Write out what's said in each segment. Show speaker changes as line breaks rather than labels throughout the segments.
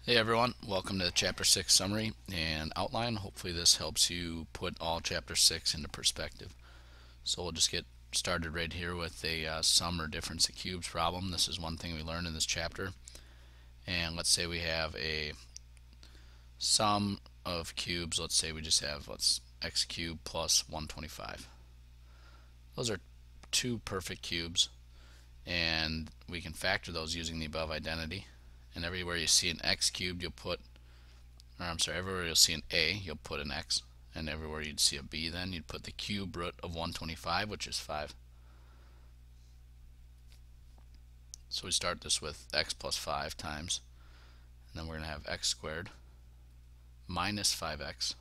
Hey everyone, welcome to Chapter 6 summary and outline. Hopefully this helps you put all Chapter 6 into perspective. So we'll just get started right here with a sum or difference of cubes problem. This is one thing we learned in this chapter. And let's say we have a sum of cubes. Let's say we just have x cubed plus 125. Those are two perfect cubes, and we can factor those using the above identity. And everywhere you see an x cubed, you'll put, or I'm sorry, everywhere you'll see an a, you'll put an x, and everywhere you'd see a b, then you'd put the cube root of 125, which is 5. So we start this with x plus 5 times, and then we're going to have x squared minus 5x,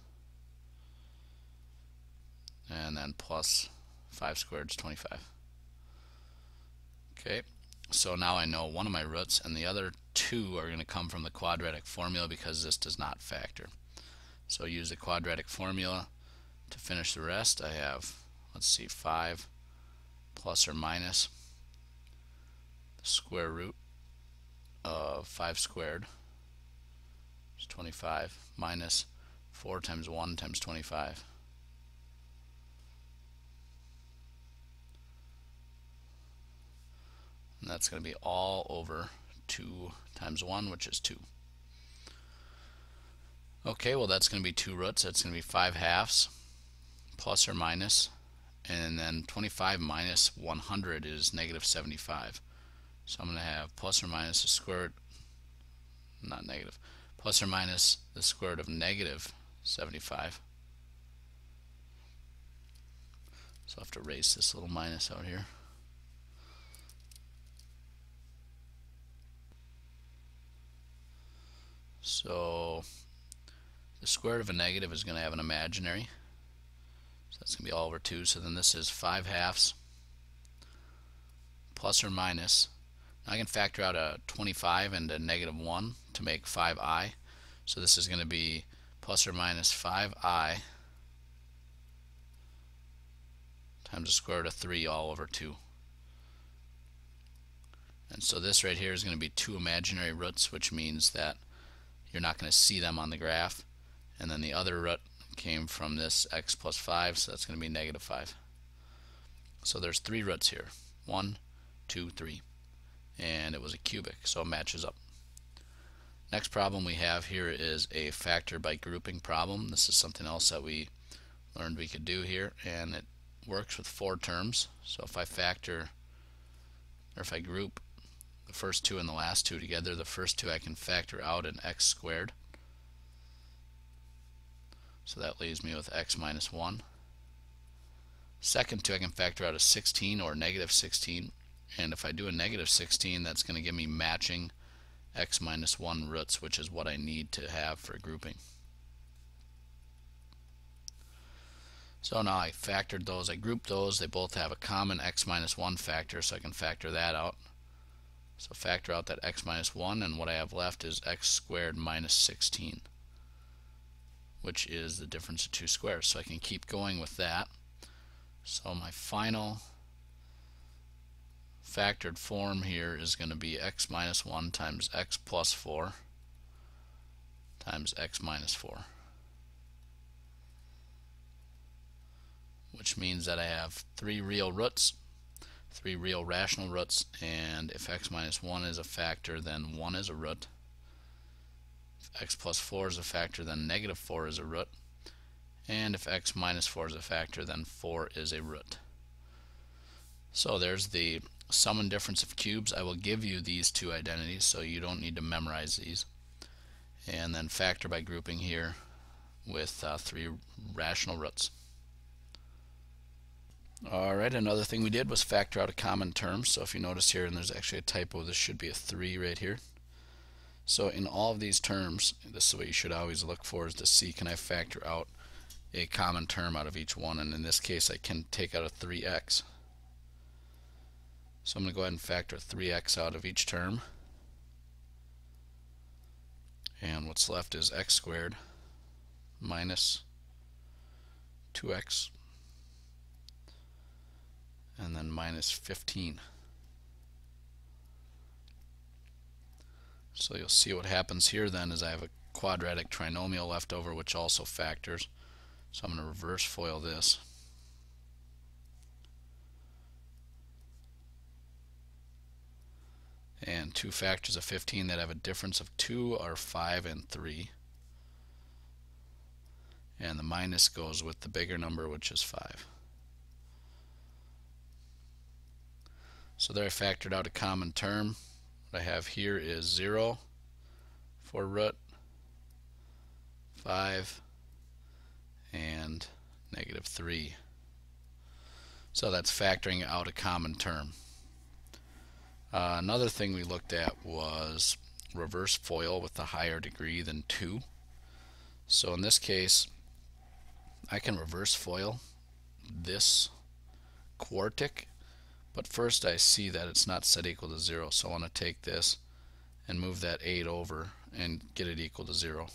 and then plus 5 squared is 25. Okay, so now I know one of my roots, and the other two are going to come from the quadratic formula because this does not factor. So use the quadratic formula to finish the rest. I have, let's see, 5 plus or minus the square root of 5 squared is 25 minus 4 times 1 times 25. And that's going to be all over 2 times 1, which is 2. Okay, well that's going to be two roots. That's going to be 5 halves plus or minus, and then 25 minus 100 is negative 75. So I'm going to have plus or minus the square root, not negative, plus or minus the square root of negative 75. So I'll have to erase this little minus out here. So the square root of a negative is going to have an imaginary. So that's going to be all over 2. So then this is 5 halves plus or minus. Now I can factor out a 25 and a negative 1 to make 5i. So this is going to be plus or minus 5i times the square root of 3 all over 2. And so this right here is going to be two imaginary roots, which means that you're not going to see them on the graph. And then the other root came from this x plus 5, so that's going to be negative 5. So there's 3 roots here. 1, 2, 3. And it was a cubic, so it matches up. Next problem we have here is a factor by grouping problem. This is something else that we learned we could do here, and it works with 4 terms. So if I factor, or if I group the first 2 and the last 2 together, the first 2 I can factor out in x squared. So that leaves me with x minus 1. Second 2 I can factor out a 16 or negative 16. And if I do a negative 16, that's going to give me matching x minus 1 roots, which is what I need to have for grouping. So now I factored those, I grouped those, they both have a common x minus 1 factor, so I can factor that out. So factor out that x minus 1, and what I have left is x squared minus 16, which is the difference of 2 squares. So I can keep going with that. So my final factored form here is going to be x minus 1 times x plus 4 times x minus 4, which means that I have 3 real roots, 3 real rational roots, and if x minus 1 is a factor, then 1 is a root. If x plus 4 is a factor, then negative 4 is a root. And if x minus 4 is a factor, then 4 is a root. So there's the sum and difference of cubes. I will give you these 2 identities, so you don't need to memorize these. And then factor by grouping here with 3 rational roots. Alright, another thing we did was factor out a common term. So if you notice here, and there's actually a typo, this should be a 3 right here. So in all of these terms, this is what you should always look for, is to see, can I factor out a common term out of each one, and in this case I can take out a 3x. So I'm going to go ahead and factor 3x out of each term, and what's left is x squared minus 2x and then minus 15. So you'll see what happens here then is I have a quadratic trinomial left over which also factors. So I'm going to reverse FOIL this. And two factors of 15 that have a difference of 2 are 5 and 3. And the minus goes with the bigger number, which is 5. So there I factored out a common term. What I have here is 0 for root, 5, and negative 3. So that's factoring out a common term. Another thing we looked at was reverse FOIL with a higher degree than 2. So in this case, I can reverse FOIL this quartic, but first I see that it's not set equal to 0, so I want to take this and move that 8 over and get it equal to 0.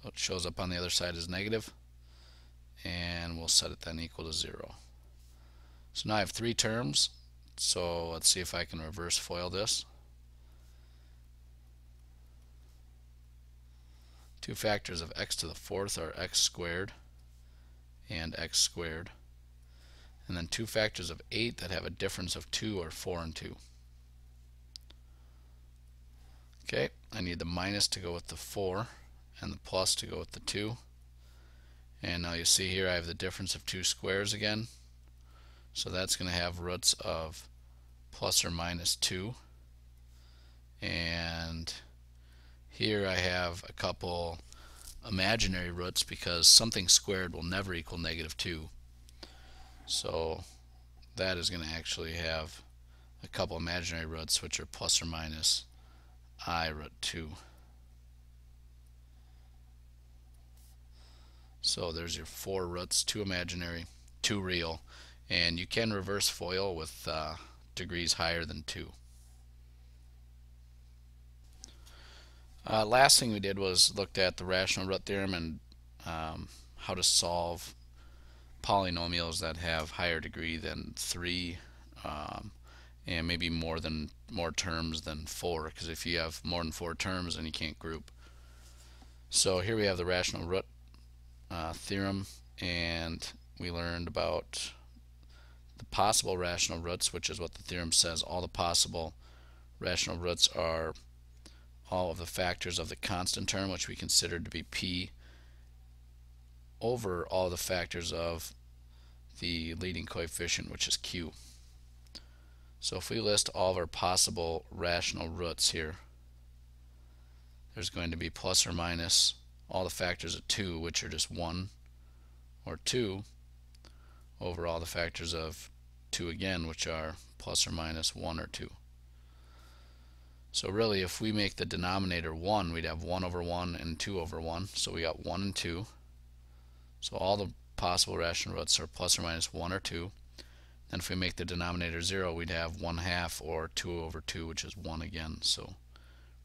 So it shows up on the other side as negative, and we'll set it then equal to 0. So now I have 3 terms, so let's see if I can reverse FOIL this. 2 factors of x to the 4th are x squared and x squared. And then 2 factors of 8 that have a difference of 2 are 4 and 2. Okay, I need the minus to go with the 4 and the plus to go with the 2. And now you see here I have the difference of 2 squares again. So that's going to have roots of plus or minus 2. And here I have a couple imaginary roots because something squared will never equal negative 2. So that is going to actually have a couple imaginary roots which are plus or minus I root 2. So there's your 4 roots, 2 imaginary, 2 real, and you can reverse FOIL with degrees higher than 2. Last thing we did was looked at the rational root theorem and how to solve polynomials that have higher degree than 3 and maybe more terms than 4, because if you have more than 4 terms then you can't group. So here we have the rational root theorem, and we learned about the possible rational roots, which is what the theorem says. All the possible rational roots are all of the factors of the constant term, which we consider to be p, over all the factors of the leading coefficient, which is q. So if we list all of our possible rational roots here, there's going to be plus or minus all the factors of 2, which are just 1 or 2, over all the factors of 2 again, which are plus or minus 1 or 2. So really, if we make the denominator 1, we'd have 1 over 1 and 2 over 1. So we got 1 and 2. So all the possible rational roots are plus or minus 1 or 2. Then if we make the denominator 0, we'd have 1/2 or 2 over 2, which is 1 again. So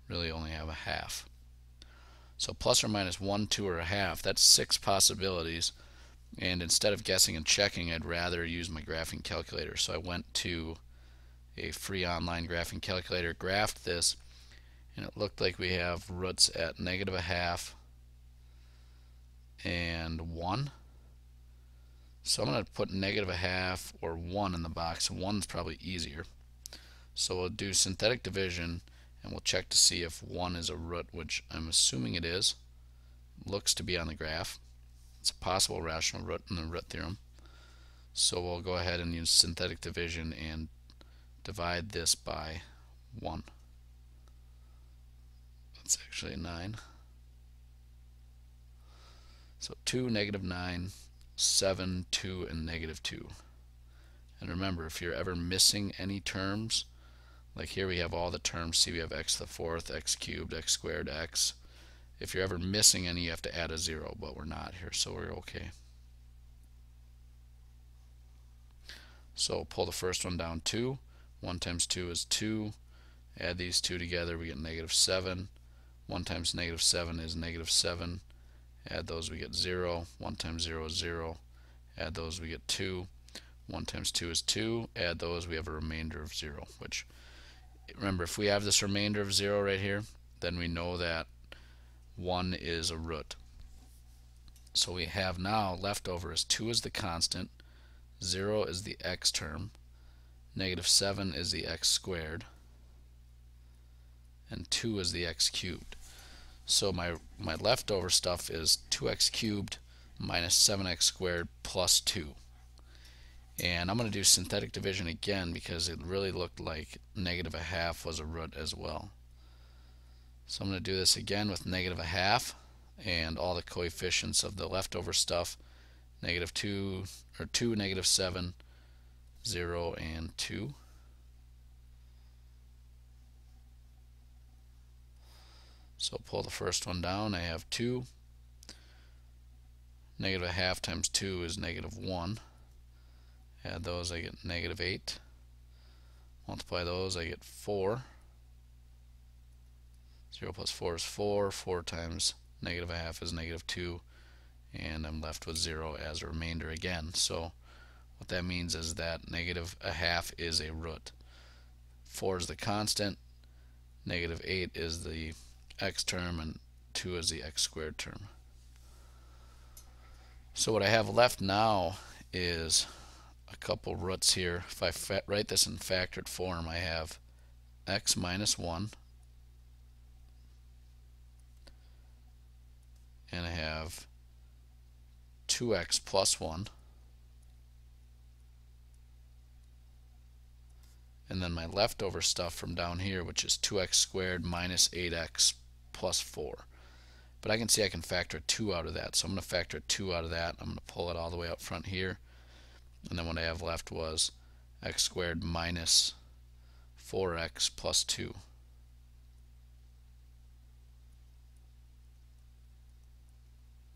really only have a half. So plus or minus 1, 2, or a half, that's 6 possibilities. And instead of guessing and checking, I'd rather use my graphing calculator. So I went to a free online graphing calculator, graphed this, and it looked like we have roots at negative a half and 1. So I'm going to put negative a half or 1 in the box. 1's probably easier. So we'll do synthetic division, and we'll check to see if 1 is a root, which I'm assuming it is. Looks to be on the graph. It's a possible rational root in the root theorem. So we'll go ahead and use synthetic division and divide this by 1. That's actually a 9. So 2, negative 9, 7, 2, and negative 2. And remember, if you're ever missing any terms, like here we have all the terms. See, we have x to the 4th, x cubed, x squared, x. If you're ever missing any, you have to add a 0, but we're not here, so we're okay. So pull the first one down 2. 1 times 2 is 2. Add these two together, we get negative 7. 1 times negative 7 is negative 7. Add those, we get 0. 1 times 0 is 0. Add those, we get 2. 1 times 2 is 2. Add those, we have a remainder of 0, which, remember, if we have this remainder of 0 right here, then we know that 1 is a root. So we have now left over is 2 is the constant, 0 is the x term, negative 7 is the x squared, and 2 is the x cubed. So my leftover stuff is 2x cubed minus 7x squared plus 2. And I'm going to do synthetic division again because it really looked like negative a half was a root as well. So I'm going to do this again with negative a half and all the coefficients of the leftover stuff, negative 2, or 2, negative 7, 0, and 2. So pull the first one down. I have 2. Negative a half times 2 is negative 1. Add those, I get negative 8. Multiply those, I get 4. 0 plus 4 is 4. 4 times negative a half is negative 2. And I'm left with 0 as a remainder again. So what that means is that negative a half is a root. 4 is the constant. Negative 8 is the x term, and 2 is the x squared term. So what I have left now is a couple roots here. If I write this in factored form, I have x minus 1, and I have 2x plus 1, and then my leftover stuff from down here, which is 2x squared minus 8x plus 4. But I can see I can factor 2 out of that, so I'm going to factor 2 out of that. I'm going to pull it all the way up front here, and then what I have left was x squared minus 4x plus 2.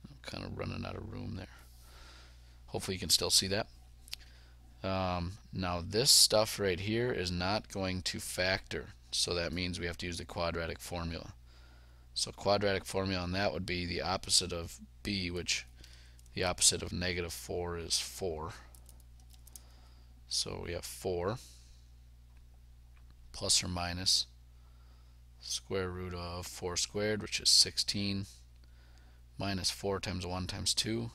I'm kind of running out of room there. Hopefully you can still see that. Now this stuff right here is not going to factor, so that means we have to use the quadratic formula. So quadratic formula on that would be the opposite of b, which the opposite of negative 4 is 4. So we have 4 plus or minus square root of 4 squared, which is 16, minus 4 times 1 times 2,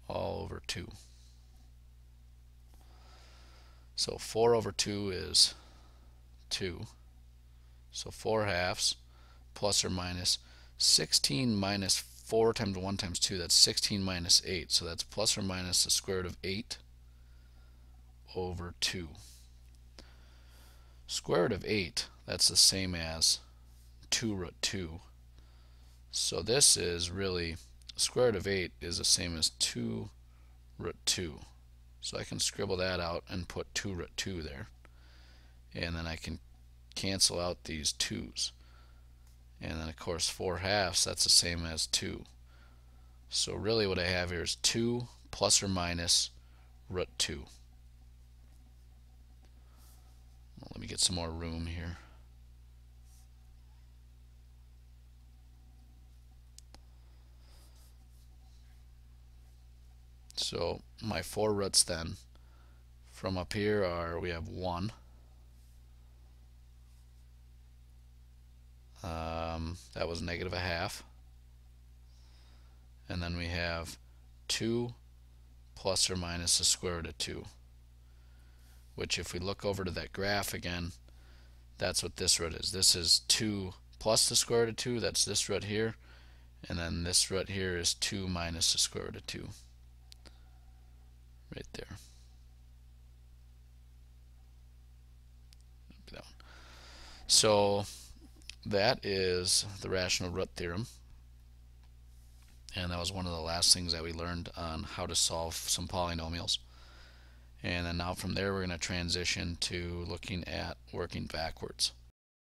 all over 2. So 4 over 2 is 2. So 4 halves plus or minus 16 minus 4 times 1 times 2, that's 16 minus 8. So that's plus or minus the square root of 8 over 2. Square root of 8, that's the same as 2 root 2. So this is really, square root of 8 is the same as 2 root 2. So I can scribble that out and put 2 root 2 there. And then I can cancel out these 2's. And then of course 4 halves, that's the same as 2. So really what I have here is 2 plus or minus root 2. Well, let me get some more room here. So my 4 roots then from up here are, we have 1, that was negative a half, and then we have 2 plus or minus the square root of 2, which if we look over to that graph again, that's what this root is. This is 2 plus the square root of 2, that's this root here, and then this root here is 2 minus the square root of 2. Right there. So that is the rational root theorem, and that was one of the last things that we learned on how to solve some polynomials. And then now from there we're going to transition to looking at working backwards.